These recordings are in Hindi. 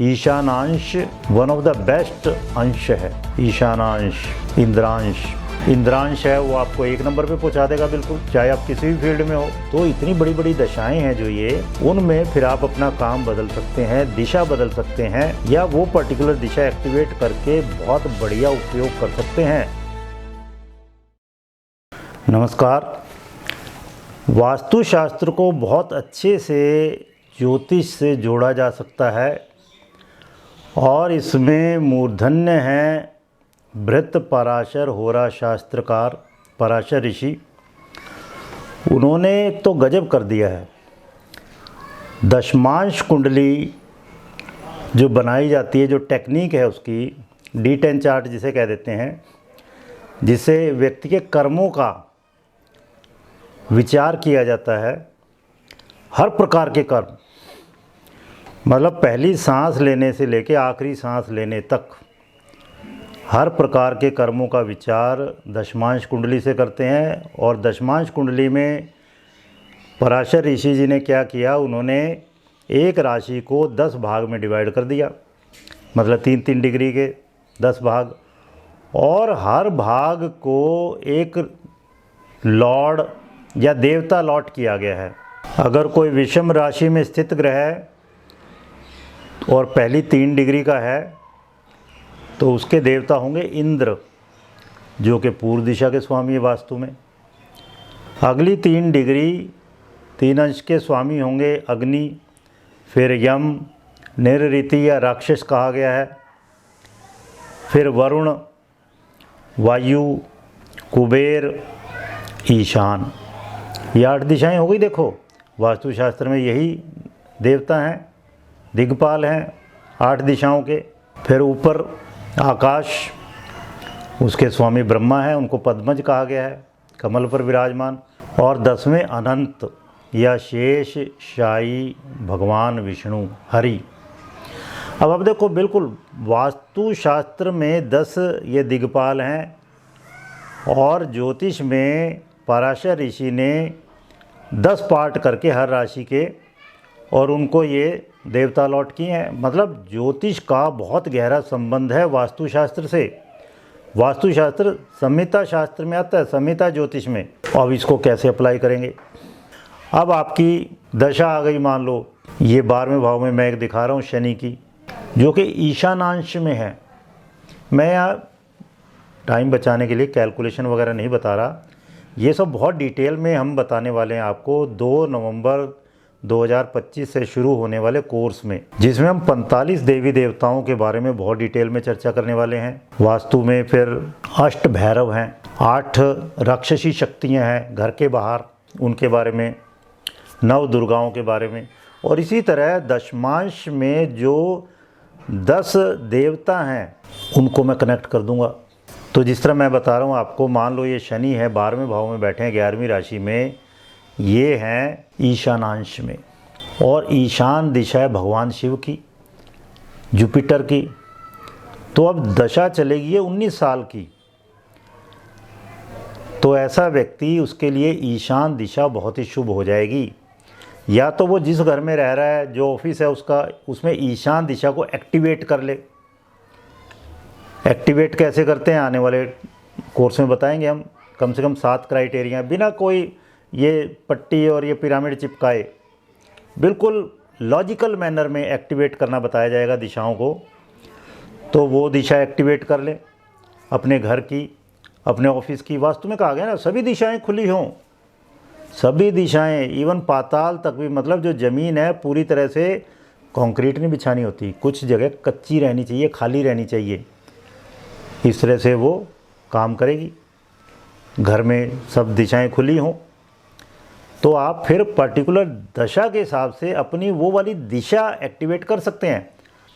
ईशानांश वन ऑफ द बेस्ट अंश है। ईशानांश, इंद्रांश, इंद्रांश है वो आपको 1 नंबर पे पहुंचा देगा बिल्कुल, चाहे आप किसी भी फील्ड में हो। तो इतनी बड़ी बड़ी दशाएं हैं जो ये, उनमें फिर आप अपना काम बदल सकते हैं, दिशा बदल सकते हैं, या वो पर्टिकुलर दिशा एक्टिवेट करके बहुत बढ़िया उपयोग कर सकते हैं। नमस्कार। वास्तुशास्त्र को बहुत अच्छे से ज्योतिष से जोड़ा जा सकता है और इसमें मूर्धन्य हैं भृत पराशर होरा शास्त्रकार पराशर ऋषि। उन्होंने तो गजब कर दिया है। दशमांश कुंडली जो बनाई जाती है, जो टेक्निक है उसकी, D10 चार्ट जिसे कह देते हैं, जिसे व्यक्ति के कर्मों का विचार किया जाता है। हर प्रकार के कर्म, मतलब पहली सांस लेने से लेकर आखिरी सांस लेने तक हर प्रकार के कर्मों का विचार दशमांश कुंडली से करते हैं। और दशमांश कुंडली में पराशर ऋषि जी ने क्या किया, उन्होंने एक राशि को 10 भाग में डिवाइड कर दिया, मतलब 3-3 डिग्री के 10 भाग, और हर भाग को एक लॉर्ड या देवता लॉट किया गया है। अगर कोई विषम राशि में स्थित ग्रह है और पहली 3 डिग्री का है तो उसके देवता होंगे इंद्र, जो कि पूर्व दिशा के स्वामी है वास्तु में। अगली 3 डिग्री 3 अंश के स्वामी होंगे अग्नि, फिर यम, निरृति या राक्षस कहा गया है, फिर वरुण, वायु, कुबेर, ईशान। ये 8 दिशाएं हो गई। देखो वास्तुशास्त्र में यही देवता हैं, दिग्पाल हैं 8 दिशाओं के। फिर ऊपर आकाश, उसके स्वामी ब्रह्मा हैं, उनको पद्मज कहा गया है, कमल पर विराजमान। और 10वें अनंत या शेष शाही भगवान विष्णु हरि। अब देखो, बिल्कुल वास्तुशास्त्र में 10 ये दिग्पाल हैं, और ज्योतिष में पराशर ऋषि ने 10 पार्ट करके हर राशि के, और उनको ये देवता लॉट किए हैं। मतलब ज्योतिष का बहुत गहरा संबंध है वास्तुशास्त्र से। वास्तुशास्त्र संहिता शास्त्र में आता है, संहिता ज्योतिष में। अब इसको कैसे अप्लाई करेंगे? अब आपकी दशा आ गई, मान लो ये 12वें भाव में मैं एक दिखा रहा हूँ शनि की, जो कि ईशानांश में है। मैं यहाँ टाइम बचाने के लिए कैलकुलेशन वगैरह नहीं बता रहा, ये सब बहुत डिटेल में हम बताने वाले हैं आपको 2 नवंबर 2025 से शुरू होने वाले कोर्स में, जिसमें हम 45 देवी देवताओं के बारे में बहुत डिटेल में चर्चा करने वाले हैं। वास्तु में फिर अष्ट भैरव हैं, 8 राक्षसी शक्तियां हैं घर के बाहर, उनके बारे में, 9 दुर्गाओं के बारे में, और इसी तरह दशमांश में जो 10 देवता हैं उनको मैं कनेक्ट कर दूंगा। तो जिस तरह मैं बता रहा हूँ आपको, मान लो ये शनि है, 12वें भाव में बैठे हैं 11वीं राशि में, ये हैं ईशानांश में, और ईशान दिशा है भगवान शिव की, जुपिटर की। तो अब दशा चलेगी है 19 साल की। तो ऐसा व्यक्ति, उसके लिए ईशान दिशा बहुत ही शुभ हो जाएगी। या तो वो जिस घर में रह रहा है, जो ऑफिस है उसका, उसमें ईशान दिशा को एक्टिवेट कर ले। एक्टिवेट कैसे करते हैं आने वाले कोर्स में बताएंगे हम। कम से कम 7 क्राइटेरिया, बिना कोई ये पट्टी और ये पिरामिड चिपकाए, बिल्कुल लॉजिकल मैनर में एक्टिवेट करना बताया जाएगा दिशाओं को। तो वो दिशा एक्टिवेट कर ले, अपने घर की, अपने ऑफिस की। वास्तु में कहा गया ना, सभी दिशाएं खुली हों, सभी दिशाएं, इवन पाताल तक भी। मतलब जो ज़मीन है पूरी तरह से कंक्रीट नहीं बिछानी होती, कुछ जगह कच्ची रहनी चाहिए, खाली रहनी चाहिए। इस तरह से वो काम करेगी। घर में सब दिशाएं खुली हों, तो आप फिर पर्टिकुलर दशा के हिसाब से अपनी वो वाली दिशा एक्टिवेट कर सकते हैं।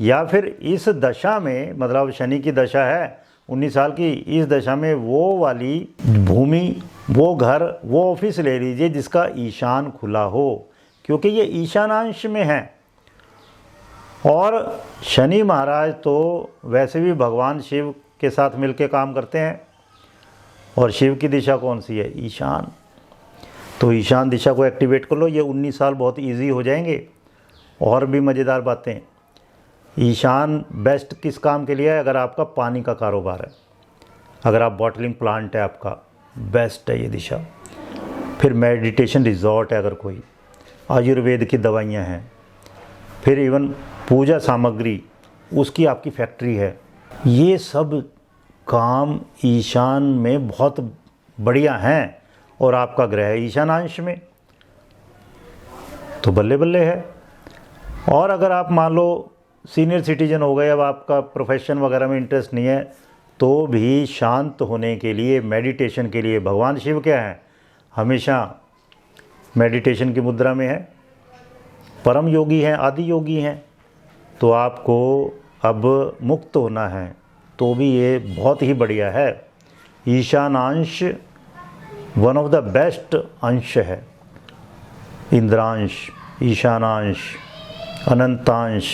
या फिर इस दशा में, मतलब शनि की दशा है 19 साल की, इस दशा में वो वाली भूमि, वो घर, वो ऑफिस ले लीजिए जिसका ईशान खुला हो, क्योंकि ये ईशानांश में है। और शनि महाराज तो वैसे भी भगवान शिव के साथ मिलके काम करते हैं, और शिव की दिशा कौन सी है? ईशान। तो ईशान दिशा को एक्टिवेट कर लो, ये 19 साल बहुत इजी हो जाएंगे। और भी मज़ेदार बातें, ईशान बेस्ट किस काम के लिए है? अगर आपका पानी का कारोबार है, अगर आप बॉटलिंग प्लांट है आपका, बेस्ट है ये दिशा। फिर मेडिटेशन रिजॉर्ट है अगर कोई, आयुर्वेद की दवाइयाँ हैं, फिर इवन पूजा सामग्री उसकी आपकी फैक्ट्री है, ये सब काम ईशान में बहुत बढ़िया हैं। और आपका ग्रह है ईशानांश में, तो बल्ले बल्ले है। और अगर आप मान लो सीनियर सिटीजन हो गए, अब आपका प्रोफेशन वगैरह में इंटरेस्ट नहीं है, तो भी शांत होने के लिए, मेडिटेशन के लिए भगवान शिव क्या है? हमेशा मेडिटेशन की मुद्रा में है, परम योगी हैं, आदि योगी हैं। तो आपको अब मुक्त होना है तो भी ये बहुत ही बढ़िया है। ईशानांश वन ऑफ द बेस्ट अंश है। इंद्रांश, ईशानांश, अनंतांश,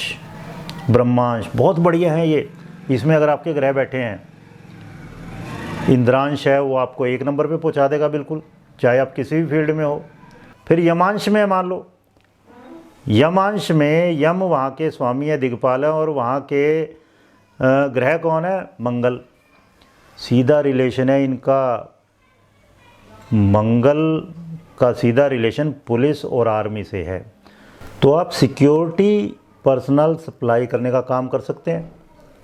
ब्रह्मांश बहुत बढ़िया है ये। इसमें अगर आपके ग्रह बैठे हैं, इंद्रांश है वो आपको 1 नंबर पे पहुंचा देगा बिल्कुल, चाहे आप किसी भी फील्ड में हो। फिर यमांश में मान लो, यमांश में यम वहाँ के स्वामी है, दिग्पाल है, और वहाँ के ग्रह कौन है? मंगल। सीधा रिलेशन है इनका, मंगल का सीधा रिलेशन पुलिस और आर्मी से है। तो आप सिक्योरिटी पर्सनल सप्लाई करने का काम कर सकते हैं।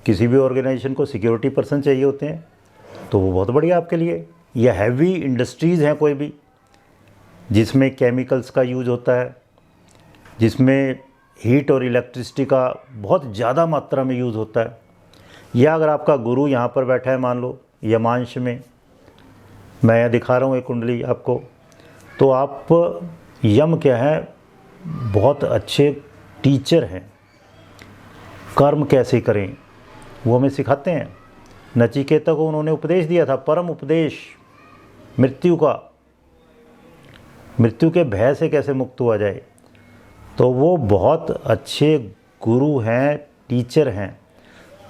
किसी भी ऑर्गेनाइजेशन को सिक्योरिटी पर्सन चाहिए होते हैं, तो वो बहुत बढ़िया आपके लिए। या हैवी इंडस्ट्रीज़ हैं कोई भी, जिसमें केमिकल्स का यूज होता है, जिसमें हीट और इलेक्ट्रिसिटी का बहुत ज़्यादा मात्रा में यूज़ होता है। या अगर आपका गुरु यहाँ पर बैठा है मान लो यमांश में, मैं यहाँ दिखा रहा हूँ एक कुंडली आपको, तो आप यम क्या है? बहुत अच्छे टीचर हैं। कर्म कैसे करें वो हमें सिखाते हैं। नचिकेता को उन्होंने उपदेश दिया था, परम उपदेश, मृत्यु का, मृत्यु के भय से कैसे मुक्त हुआ जाए। तो वो बहुत अच्छे गुरु हैं, टीचर हैं।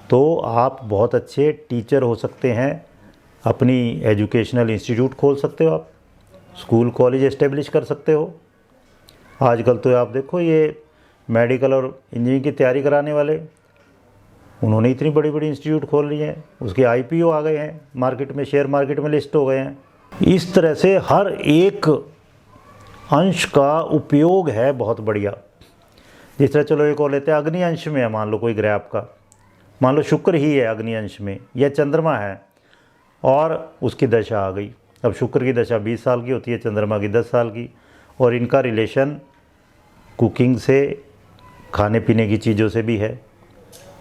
तो आप बहुत अच्छे टीचर हो सकते हैं, अपनी एजुकेशनल इंस्टीट्यूट खोल सकते हो, आप स्कूल कॉलेज एस्टेब्लिश कर सकते हो। आजकल तो आप देखो ये मेडिकल और इंजीनियरिंग की तैयारी कराने वाले, उन्होंने इतनी बड़ी बड़ी इंस्टीट्यूट खोल ली हैं, उसके IPO आ गए हैं, मार्केट में, शेयर मार्केट में लिस्ट हो गए हैं। इस तरह से हर एक अंश का उपयोग है बहुत बढ़िया। जिस तरह चलो एक और लेते हैं, अग्नि अंश में है मान लो कोई ग्रह आपका, मान लो शुक्र ही है अग्नि अंश में, या चंद्रमा है और उसकी दशा आ गई। अब शुक्र की दशा 20 साल की होती है, चंद्रमा की 10 साल की, और इनका रिलेशन कुकिंग से, खाने पीने की चीज़ों से भी है।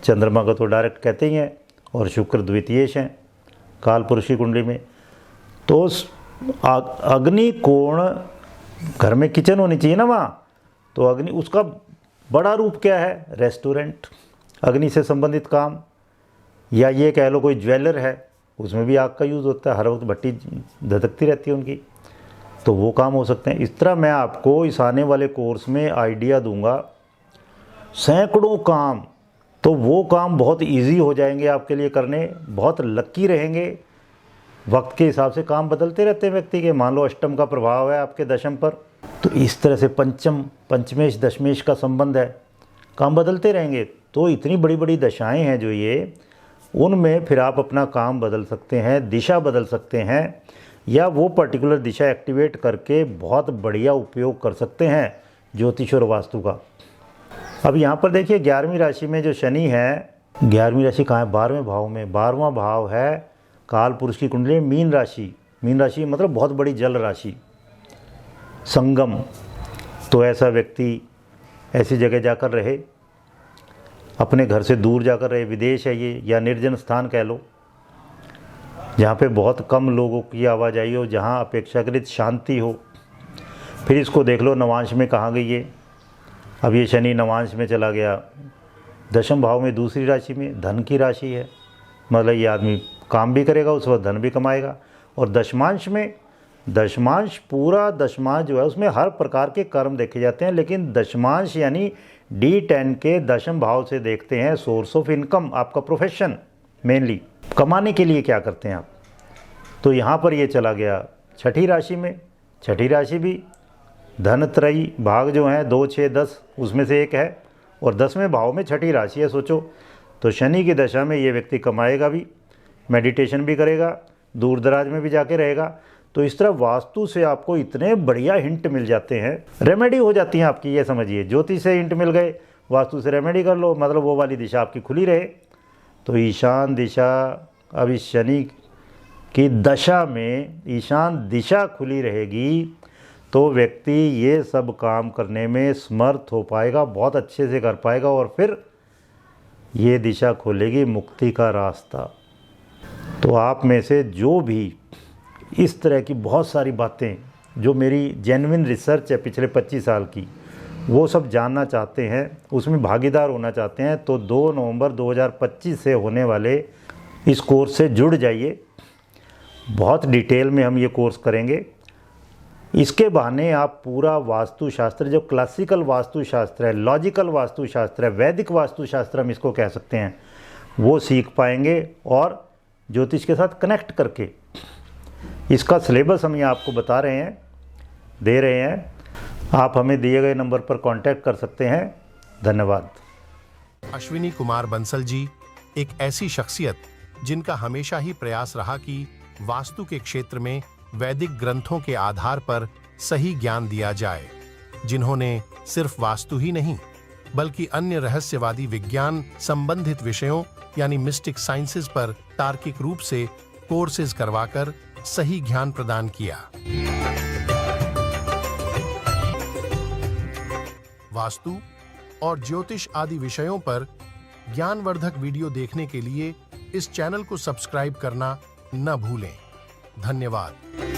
चंद्रमा का तो डायरेक्ट कहते ही हैं, और शुक्र द्वितीयेश हैं काल पुरुष की कुंडली में। तो अग्नि कोण, घर में किचन होनी चाहिए ना वहाँ, तो अग्नि, उसका बड़ा रूप क्या है? रेस्टोरेंट, अग्नि से संबंधित काम। या ये कह लो कोई ज्वेलर है, उसमें भी आग का यूज़ होता है, हर वक्त भट्टी धधकती रहती है उनकी, तो वो काम हो सकते हैं। इस तरह मैं आपको इस आने वाले कोर्स में आइडिया दूंगा, सैकड़ों काम। तो वो काम बहुत इजी हो जाएंगे आपके लिए करने, बहुत लकी रहेंगे। वक्त के हिसाब से काम बदलते रहते हैं व्यक्ति के। मान लो अष्टम का प्रभाव है आपके दशम पर, तो इस तरह से पंचम, पंचमेश, दशमेश का संबंध है, काम बदलते रहेंगे। तो इतनी बड़ी बड़ी दशाएं हैं जो ये, उनमें फिर आप अपना काम बदल सकते हैं, दिशा बदल सकते हैं, या वो पर्टिकुलर दिशा एक्टिवेट करके बहुत बढ़िया उपयोग कर सकते हैं ज्योतिष और वास्तु का। अब यहाँ पर देखिए 11वीं राशि में जो शनि है, 11वीं राशि कहाँ है? 12वें भाव में। 12वां भाव है काल पुरुष की कुंडली में मीन राशि। मीन राशि मतलब बहुत बड़ी जल राशि, संगम। तो ऐसा व्यक्ति ऐसी जगह जाकर रहे, अपने घर से दूर जाकर रहे, विदेश है ये, या निर्जन स्थान कह लो, जहाँ पे बहुत कम लोगों की आवाजाही हो, जहाँ अपेक्षाकृत शांति हो। फिर इसको देख लो नवांश में कहाँ गई ये। अब ये शनि नवांश में चला गया, दशम भाव में, दूसरी राशि में, धन की राशि है, मतलब ये आदमी काम भी करेगा, उस वक्त धन भी कमाएगा। और दशमांश में, दशमांश, पूरा दशमांश जो है उसमें हर प्रकार के कर्म देखे जाते हैं, लेकिन दशमांश यानी D10 के दशम भाव से देखते हैं सोर्स ऑफ इनकम, आपका प्रोफेशन, मेनली कमाने के लिए क्या करते हैं आप। तो यहाँ पर ये चला गया छठी राशि में। छठी राशि भी धन त्रयी भाग जो हैं 2, 6, 10 उसमें से एक है, और 10वें भाव में छठी राशि है, सोचो। तो शनि की दशा में ये व्यक्ति कमाएगा भी, मेडिटेशन भी करेगा, दूर दराज में भी जाके रहेगा। तो इस तरह वास्तु से आपको इतने बढ़िया हिंट मिल जाते हैं, रेमेडी हो जाती है आपकी, ये समझिए। ज्योतिष से हिंट मिल गए, वास्तु से रेमेडी कर लो, मतलब वो वाली दिशा आपकी खुली रहे। तो ईशान दिशा, अब इस शनि की दशा में ईशान दिशा खुली रहेगी तो व्यक्ति ये सब काम करने में समर्थ हो पाएगा, बहुत अच्छे से कर पाएगा। और फिर ये दिशा खोलेगी मुक्ति का रास्ता। तो आप में से जो भी इस तरह की बहुत सारी बातें, जो मेरी जेन्युइन रिसर्च है पिछले 25 साल की, वो सब जानना चाहते हैं, उसमें भागीदार होना चाहते हैं, तो 2 नवंबर 2025 से होने वाले इस कोर्स से जुड़ जाइए। बहुत डिटेल में हम ये कोर्स करेंगे। इसके बहाने आप पूरा वास्तुशास्त्र, जो क्लासिकल वास्तुशास्त्र है, लॉजिकल वास्तुशास्त्र है, वैदिक वास्तुशास्त्र हम इसको कह सकते हैं, वो सीख पाएंगे। और ज्योतिष के साथ कनेक्ट करके इसका सिलेबस हम ये आपको बता रहे हैं, दे रहे हैं। आप हमें दिए गए नंबर पर कांटेक्ट कर सकते हैं। धन्यवाद। अश्विनी कुमार बंसल जी एक ऐसी शख्सियत जिनका हमेशा ही प्रयास रहा कि वास्तु के क्षेत्र में वैदिक ग्रंथों के आधार पर सही ज्ञान दिया जाए, जिन्होंने सिर्फ वास्तु ही नहीं बल्कि अन्य रहस्यवादी विज्ञान संबंधित विषयों यानी मिस्टिक साइंसेज पर तार्किक रूप से कोर्सेज करवाकर सही ज्ञान प्रदान किया। वास्तु और ज्योतिष आदि विषयों पर ज्ञानवर्धक वीडियो देखने के लिए इस चैनल को सब्सक्राइब करना न भूलें। धन्यवाद।